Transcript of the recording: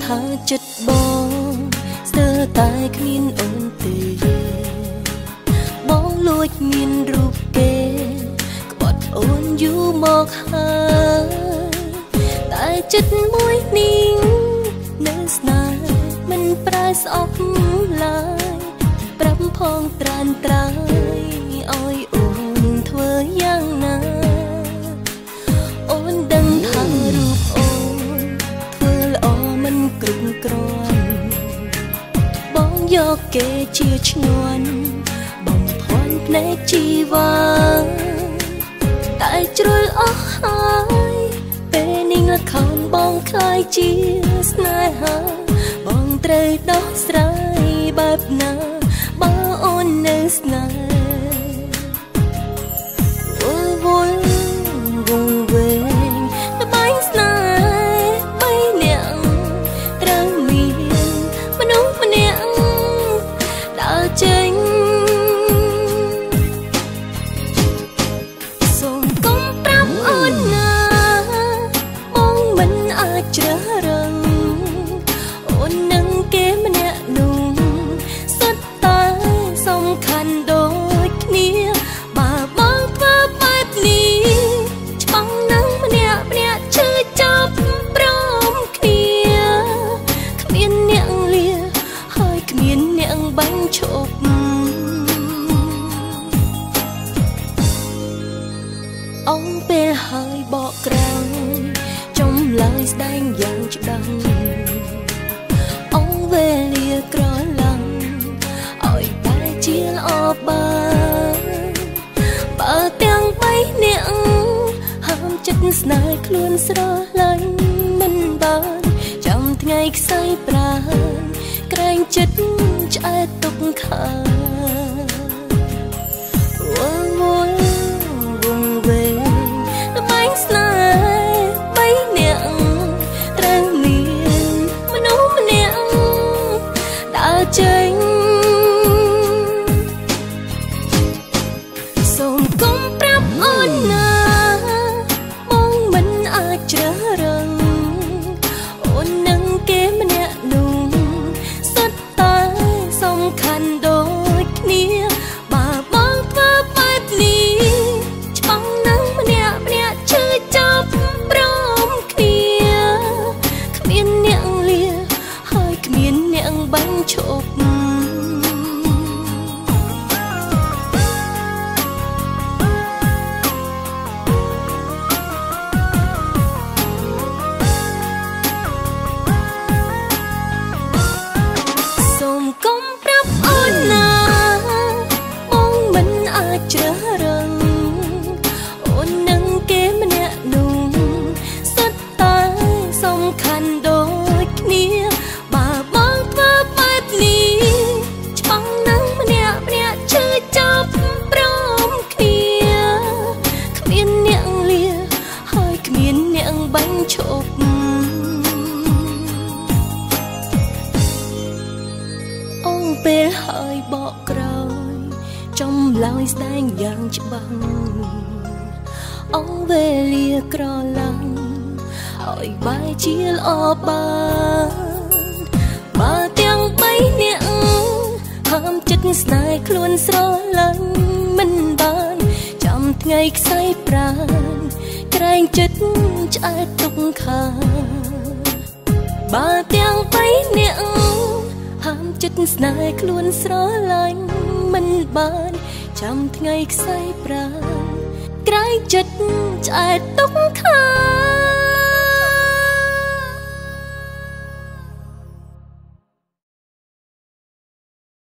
ថាចិត្តបងស្ទើរតែគ្មានអូនទេបងលួចមានរូបគេក្បត់អូនយូរមកហើយតែចិត្តមួយនេះនៅស្នេហ៍មិនប្រែស្អប់ឡើយប្រាប់ផងត្រានត្រើយឲ្យអូនធ្វើយ៉ាងណាអូនដឹងថារូបអូនធ្វើល្អមិនគ្រប់គ្រាន់បងយកគេជាឈ្នន់បំភាន់ភ្នែកជីវ៉ាតែជ្រុលអស់ហើយពេលនេះល្ខោនបងខ្លាយជាស្នេហាបងត្រូវដោះស្រាយបែបណាបើអូននៅស្នេហ៍វល់វង្វេងល្បែងស្នេហ៍បីនាក់ត្រូវមានមនុស្សម្នាក់ដើរចេញសូមកុំប្រាប់អូនណាបងមិនអាចជ្រើសរើសអូននឹងគេម្នាក់នោះសុទ្ធតែសំខាន់ដូចគ្នាបើបងធ្វើបែបនេះច្បាំងនឹងម្នាក់ម្នាក់ឈឺចាប់ព្រមគ្នាគ្មានអ្នកលាហើយគ្មានអ្នកបាញ់ឈប់អងពេលហើយបកក្រោយចំឡើយស្ដែងយ៉ាងច្បាស់អងវេលាក្រឡាំងឲ្យតែជាល្អបើទាំងបីនាក់ហាមចិត្តស្នេហ៍ខ្លួនស្រឡាញ់មិនបានចាំថ្ងៃខ្សែប្រាណក្រែងចិត្តឆ្អែតទុកខាវល់វល់វង្វេងល្បែងស្នេហ៍បីនាក់ត្រូវមានមនុស្សម្នាក់ដើរចេញសូមកុំប្រាប់អូនណាបងមិនអាចជ្រើសរើសអូននឹងគេម្នាក់នោះសុទ្ធតែសំខាន់ដូចគ្នាបើបងធ្វើបែបនេះច្បាំងនឹងម្នាក់ម្នាក់ឈឺចាប់ព្រមគ្នាគ្មានអ្នកលាហើយគ្មានអ្នកបាញ់ឈប់សូមកុំប្រាប់អូនណាបងមិនអាចជ្រើសរើសអូននឹងគេម្នាក់នោះសុទ្ធតែសំខាន់ដូចគ្នាបើបងធ្វើបែបនេះច្បាំងនឹងម្នាក់ម្នាក់ឈឺចាប់ព្រមគ្នាគ្មានអ្នកលាហើយគ្មានអ្នកបាញ់ឈប់អងពេលហើយបកក្រោយចំឡើយស្ដែងយ៉ាងច្បាស់អងវេលាក្រឡាំងឲ្យបែរជាល្អបើទាំងបីនាក់ហាមចិត្តស្នេហ៍ខ្លួនស្រឡាញ់មិនបានចាំថ្ងៃខ្សែប្រាណក្រែងចិត្តឆ្អែតទុកខាបើទាំងបីនាក់ហាមចិត្តស្នេហ៍ខ្លួនស្រឡាញ់មិនបានចាំថ្ងៃខ្សែប្រាណក្រែងចិត្តឆ្អែតទុកខា